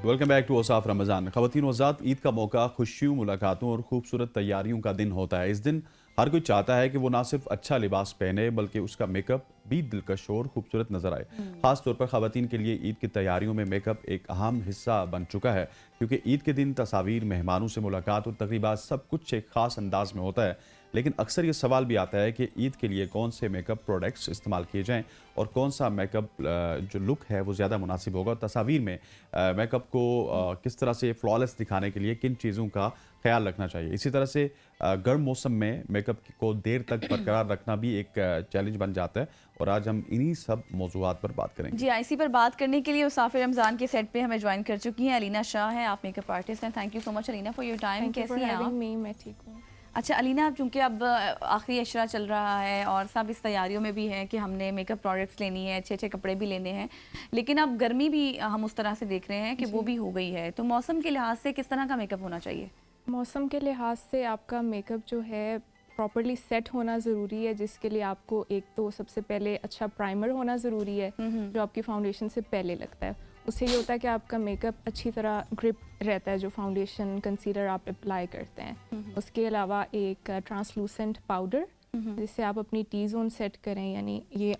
Welcome back to Ausaf Ramzan. ख़वातीन व हज़रात, ईद का मौका खुशियों, मुलाकातों और खूबसूरत तैयारियों का दिन होता है। इस दिन हर कोई चाहता है कि वो ना सिर्फ अच्छा लिबास पहने बल्कि उसका मेकअप भी दिलकश और खूबसूरत नज़र आए। ख़ास तौर पर ख़वातीन के लिए ईद की तैयारियों में मेकअप एक अहम हिस्सा बन चुका है, क्योंकि ईद के दिन तस्वीर, मेहमानों से मुलाकात और तकरीबात सब कुछ एक ख़ास अंदाज में होता है। लेकिन अक्सर ये सवाल भी आता है कि ईद के लिए कौन से मेकअप प्रोडक्ट्स इस्तेमाल किए जाएं और कौन सा मेकअप जो लुक है वो ज़्यादा मुनासिब होगा, और तस्वीर में मेकअप को किस तरह से फ्लॉलेस दिखाने के लिए किन चीज़ों का ख्याल रखना चाहिए। इसी तरह से गर्म मौसम में मेकअप को देर तक बरकरार रखना भी एक चैलेंज बन जाता है, और आज हम इन्हीं सब मौजूआत पर बात करेंगे। जी, इसी पर बात करने के लिए उसाफिर रमज़ान के सेट पे हमें ज्वाइन कर चुकी हैं अलीना शाह हैं। आप मेकअप आर्टिस्ट हैं। Thank you so much Alina for your time. कैसी हैं आप? मैं ठीक हूँ। अच्छा अलीना, अब चूंकि अब आखिरी अशरा चल रहा है और सब इस तैयारियों में भी हैं कि हमने मेकअप प्रोडक्ट्स लेनी है, अच्छे अच्छे कपड़े भी लेने हैं, लेकिन अब गर्मी भी हम उस तरह से देख रहे हैं कि वो भी हो गई है, तो मौसम के लिहाज से किस तरह का मेकअप होना चाहिए? मौसम के लिहाज से आपका मेकअप जो है प्रॉपर्ली सेट होना ज़रूरी है, जिसके लिए आपको एक तो सबसे पहले अच्छा प्राइमर होना ज़रूरी है, जो आपकी फाउंडेशन से पहले लगता है। उससे ये होता है कि आपका मेकअप अच्छी तरह ग्रिप रहता है जो फाउंडेशन कंसीलर आप अप्लाई करते हैं। उसके अलावा एक ट्रांसलूसेंट पाउडर, जिससे आप अपनी टी जोन सेट करें, यानी ये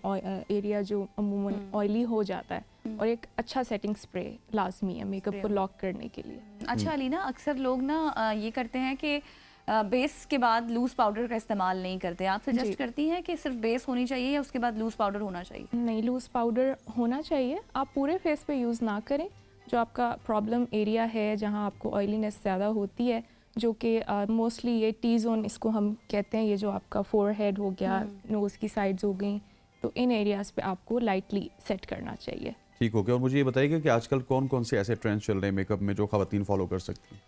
एरिया जो अमूमन ऑयली हो जाता है, और एक अच्छा सेटिंग स्प्रे लाजमी है मेकअप को लॉक करने के लिए। अच्छा अलीना, अक्सर लोग ना ये करते हैं कि बेस के बाद लूज पाउडर का इस्तेमाल नहीं करते। आप सजेस्ट करती हैं कि सिर्फ बेस होनी चाहिए या उसके बाद लूज पाउडर होना चाहिए? नहीं, लूज पाउडर होना चाहिए। आप पूरे फेस पे यूज़ ना करें। जो आपका प्रॉब्लम एरिया है, जहाँ आपको ऑयलीनेस ज़्यादा होती है, जो कि मोस्टली ये टी जोन इसको हम कहते हैं, ये जो आपका फोरहेड हो गया, नोज़ की साइड्स हो गई, तो इन एरियाज़ पे आपको लाइटली सेट करना चाहिए। ठीक हो गया। और मुझे ये बताइएगा कि आजकल कौन कौन से ऐसे ट्रेंड्स चल रहे हैं मेकअप में जो ख़वातीन फॉलो कर सकती हैं?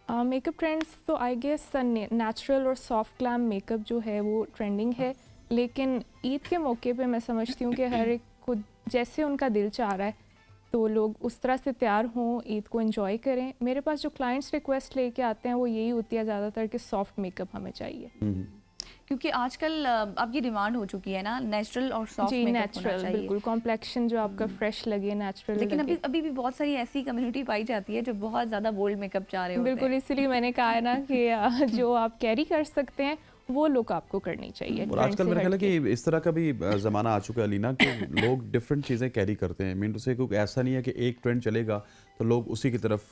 मेकअप ट्रेंड्स तो आई गेस नेचुरल और सॉफ्ट ग्लैम मेकअप जो है वो ट्रेंडिंग है, लेकिन ईद के मौके पे मैं समझती हूँ कि हर एक को जैसे उनका दिल चाह रहा है तो लोग उस तरह से तैयार हों, ईद को एंजॉय करें। मेरे पास जो क्लाइंट्स रिक्वेस्ट लेके आते हैं वो यही होती है ज़्यादातर कि सॉफ्ट मेकअप हमें चाहिए, क्योंकि आजकल अब ये डिमांड हो चुकी है ना, नेचुरल और सॉफ्ट जी मेकअप होना नेचुरल, चाहिए। बिल्कुल कॉम्प्लेक्शन जो आपका फ्रेश लगे, नेचुरल लेकिन लगे। अभी भी बहुत सारी ऐसी कम्युनिटी पाई जाती है जो बहुत ज़्यादा बोल्ड मेकअप चाह रहे होते हैं। बिल्कुल, इसीलिए मैंने कहा है ना कि जो आप कैरी कर सकते हैं वो लुक आपको करनी चाहिए। और ट्रेंड आजकल से मेरा ख्याल है हटके। कि इस तरह का भी ज़माना आ चुका है अलीना, कि लोग डिफरेंट चीज़ें कैरी करते हैं। मीन टू से क्योंकि ऐसा नहीं है कि एक ट्रेंड चलेगा तो लोग उसी की तरफ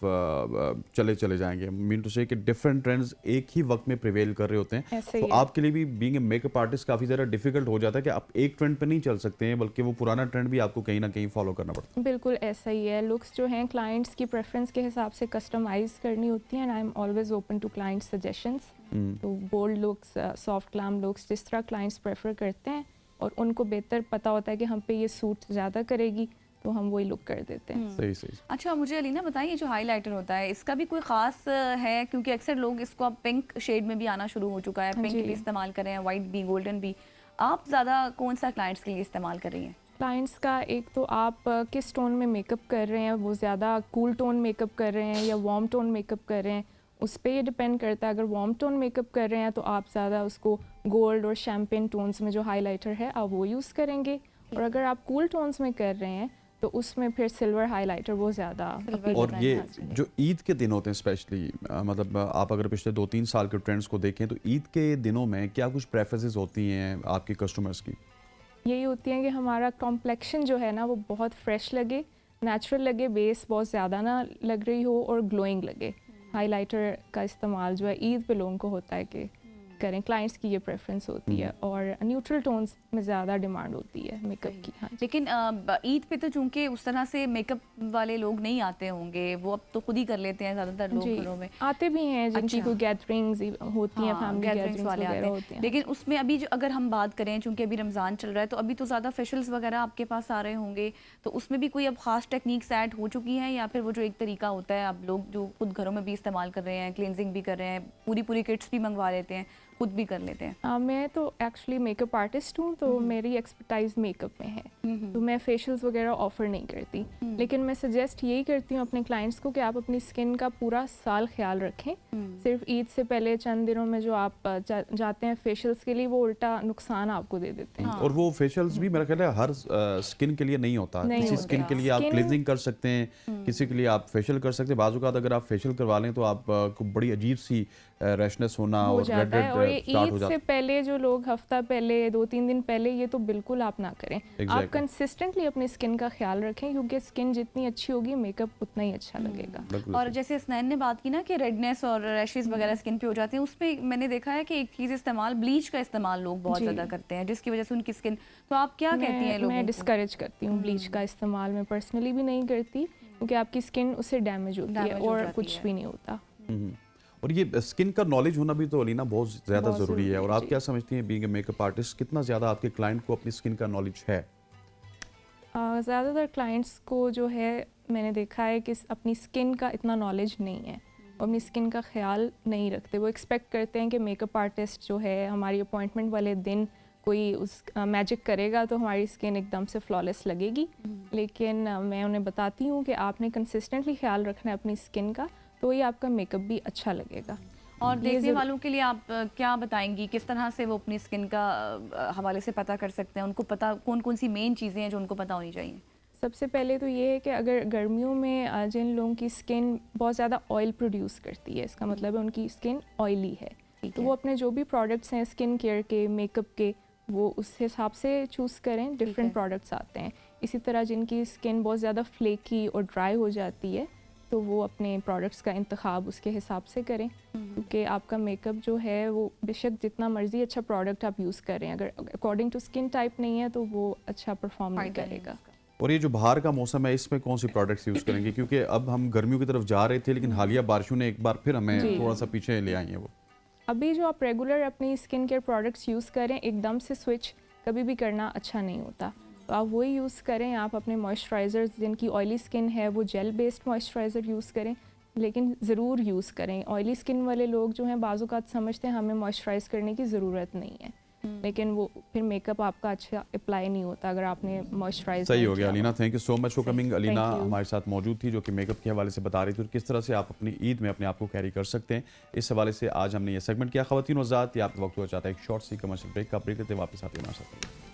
चले जाएंगे। मीन टू से कि डिफरेंट ट्रेंड्स एक ही वक्त में प्रिवेल कर रहे होते हैं। ऐसे तो ही है। आपके लिए भी बीइंग ए मेकअप आर्टिस्ट काफ़ी ज़्यादा डिफिकल्ट हो जाता है कि आप एक ट्रेंड पे नहीं चल सकते हैं, बल्कि वो पुराना ट्रेंड भी आपको कहीं ना कहीं फॉलो करना पड़ता है। बिल्कुल ऐसा ही है। लुक्स जो हैं क्लाइंट्स की प्रेफरेंस के हिसाब से कस्टमाइज करनी होती हैं, and I am always open to client suggestions. तो bold looks, soft glam looks, जिस तरह क्लाइंट्स प्रेफर करते हैं और उनको बेहतर पता होता है कि हम पे ये सूट ज़्यादा करेगी, तो हम वही लुक कर देते हैं। सही सही। अच्छा मुझे अलीना बताइए, जो हाइलाइटर होता है इसका भी कोई ख़ास है? क्योंकि अक्सर लोग इसको अब पिंक शेड में भी आना शुरू हो चुका है, पिंक जी। भी इस्तेमाल कर रहे हैं, वाइट भी, गोल्डन भी। आप ज़्यादा कौन सा क्लाइंट्स के लिए इस्तेमाल कर रही हैं? क्लाइंट्स का एक तो आप किस टोन में मेकअप कर रहे हैं, वो ज़्यादा कूल टोन मेकअप कर रहे हैं या वार्म टोन मेकअप कर रहे हैं, उस पर ये डिपेंड करता है। अगर वार्म टोन मेकअप कर रहे हैं तो आप ज़्यादा उसको गोल्ड और शैम्पेन टोन्स में जो हाइलाइटर है आप वो यूज़ करेंगे, और अगर आप कूल टोन्स में कर रहे हैं तो उसमें फिर सिल्वर हाइलाइटर वो ज़्यादा appeal और करना ये चाहिए। जो ईद के दिन होते हैं स्पेशली, मतलब आप अगर पिछले 2-3 साल के ट्रेंड्स को देखें तो ईद के दिनों में क्या कुछ प्रेफरेंसेस होती हैं आपके कस्टमर्स की? यही होती है कि हमारा कॉम्प्लेक्शन जो है ना वो बहुत फ्रेश लगे, नेचुरल लगे, बेस बहुत ज़्यादा ना लग रही हो और ग्लोइंग लगे। हाइलाइटर का इस्तेमाल जो है ईद पे लोगों को होता है कि करें, क्लाइंट्स की ये प्रेफरेंस होती है, और न्यूट्रल टोन्स में ज़्यादा डिमांड होती है मेकअप की। हाँ, लेकिन ईद पे तो चूंकि उस तरह से मेकअप वाले लोग नहीं आते होंगे, वो अब तो खुद ही कर लेते हैं ज़्यादातर लोग जी घरों में। आते भी हैं जिनकी अच्छा। कोई गैदरिंग्स होती हैं, हाँ, फैमिली गैदरिंग्स गैदरिंग्स वाले आते वगैरह हैं, होती हैं। लेकिन उसमें अभी जो अगर हम बात करें, चूंकि अभी रमज़ान चल रहा है तो अभी तो ज़्यादा फेशियल्स वगैरह आपके पास आ रहे होंगे, तो उसमें भी कोई अब ख़ास टेक्निक्स ऐड हो चुकी हैं, या फिर वो जो एक तरीका होता है अब लोग जो खुद घरों में भी इस्तेमाल कर रहे हैं, क्लिनजिंग भी कर रहे हैं, पूरी पूरी किट्स भी मंगवा लेते हैं, खुद भी कर लेते हैं? मैं तो एक्चुअली मेकअप आर्टिस्ट हूँ, तो मेरी एक्सपर्टाइज मेकअप में है, तो मैं फेशियल्स वगैरह ऑफ़र नहीं करती। लेकिन मैं सजेस्ट यही करती हूँ अपने क्लाइंट्स को कि आप अपनी स्किन का पूरा साल ख्याल रखें। सिर्फ ईद से पहले चंद दिनों में जो आप जाते हैं फेशियल्स के लिए, वो उल्टा नुकसान आपको दे देते हैं। और वो फेशियल्स भी मेरा ख्याल है हर स्किन के लिए नहीं होता। नहीं किसी होता। स्किन के लिए आप Skin- क्लींजिंग कर सकते हैं, किसी के लिए आप फेशियल कर सकते हैं। बाजू का अगर आप फेशियल करवा लें तो आप को बड़ी अजीब सी रैशनेस होना हो और जाता है। और ये रेड स्टार्ट हो ईद से जाता पहले जो लोग हफ्ता पहले 2-3 दिन पहले, ये तो बिल्कुल आप ना करें। आप Exactly. कंसिस्टेंटली अपनी स्किन का ख्याल रखें, क्योंकि स्किन जितनी अच्छी होगी मेकअप उतना ही अच्छा लगेगा। बिल्कुल और सही। जैसे स्नैन ने बात की ना कि रेडनेस और रैशेस वगैरह स्किन पे हो जाते हैं, उसमें मैंने देखा है कि एक चीज़ इस्तेमाल, ब्लीच का इस्तेमाल लोग बहुत जी। ज़्यादा करते हैं, जिसकी वजह से उनकी स्किन, तो आप क्या कहती हैं लोगों मैं को? डिस्करेज करती हूँ ब्लीच का इस्तेमाल। मैं पर्सनली भी नहीं करती, क्योंकि आपकी स्किन उससे डैमेज होती है Damage हो और जाती कुछ है। भी नहीं होता। हम्म। और ये स्किन का नॉलेज होना भी तो अलीना बहुत ज़्यादा बहुत ज़रूरी है। ज़रूरी और है, आप जी। क्या समझती हैं बीइंग ए मेकअप आर्टिस्ट, कितना ज़्यादा आपके क्लाइंट को अपनी स्किन का नॉलेज है? ज़्यादातर क्लाइंट्स को जो है, मैंने देखा है कि अपनी स्किन का इतना नॉलेज नहीं है, और अपनी स्किन का ख्याल नहीं रखते। वो एक्सपेक्ट करते हैं कि मेकअप आर्टिस्ट जो है हमारी अपॉइंटमेंट वाले दिन कोई उस मैजिक करेगा तो हमारी स्किन एकदम से फ्लॉलेस लगेगी। लेकिन मैं उन्हें बताती हूँ कि आपने कंसिस्टेंटली ख्याल रखना है अपनी स्किन का, तो ही आपका मेकअप भी अच्छा लगेगा। और ये देखने ज़रूर- वालों के लिए आप क्या बताएंगी, किस तरह से वो अपनी स्किन का हवाले से पता कर सकते हैं? उनको पता कौन कौन सी मेन चीज़ें हैं जो उनको पता होनी चाहिए? सबसे पहले तो ये है कि अगर गर्मियों में जिन लोगों की स्किन बहुत ज़्यादा ऑयल प्रोड्यूस करती है, इसका मतलब है उनकी स्किन ऑयली है, ठीक तो है। वो अपने जो भी प्रोडक्ट्स हैं स्किन केयर के, मेकअप के, वो उस हिसाब से चूज़ करें। डिफरेंट है। प्रोडक्ट्स आते हैं। इसी तरह जिनकी स्किन बहुत ज़्यादा फ्लेकी और ड्राई हो जाती है, तो वो अपने प्रोडक्ट्स का इंतखाब उसके हिसाब से करें, क्योंकि आपका मेकअप जो है वो बेशक जितना मर्ज़ी अच्छा प्रोडक्ट आप यूज़ करें, अगर अकॉर्डिंग टू स्किन टाइप नहीं है तो वो अच्छा परफॉर्म नहीं फायदा नहीं करेगा। उसका। और ये जो बाहर का मौसम है, इसमें कौन सी प्रोडक्ट्स यूज़ करेंगे? क्योंकि अब हम गर्मियों की तरफ जा रहे थे, लेकिन हालिया बारिशों ने एक बार फिर हमें जी। थोड़ा सा पीछे ले आई हैं वो। अभी जो आप रेगुलर अपनी स्किन केयर प्रोडक्ट्स यूज़ करें, एकदम से स्विच कभी भी करना अच्छा नहीं होता। तो आप वही यूज़ करें। आप अपने मॉइस्चराइज़र्स, जिनकी ऑयली स्किन है वो जेल बेस्ड मॉइस्चराइज़र यूज़ करें, लेकिन ज़रूर यूज़ करें। ऑयली स्किन वाले लोग जो हैं बाज़ औक़ात समझते हैं हमें मॉइस्चराइज़ करने की ज़रूरत नहीं है, लेकिन वो फिर मेकअप आपका अच्छा अप्लाई नहीं होता अगर आपने मॉइस्चराइज सही नहीं हो गया किया अलीना, हुआ। Thank you so much for coming. Alina Thank you. हमारे साथ मौजूद थी, जो कि मेकअप के हवाले से बता रही थी और किस तरह से आप अपनी ईद में अपने आप को कैरी कर सकते हैं। इस हवाले से आज हमने ये सेगमेंट किया। ख़वातीन और ज़ात, ये आपका वक्त हुआ चाहता है एक शॉर्ट सी कमर्शियल ब्रेक का। ब्रेक लेते वापस आते हैं हमारे साथ।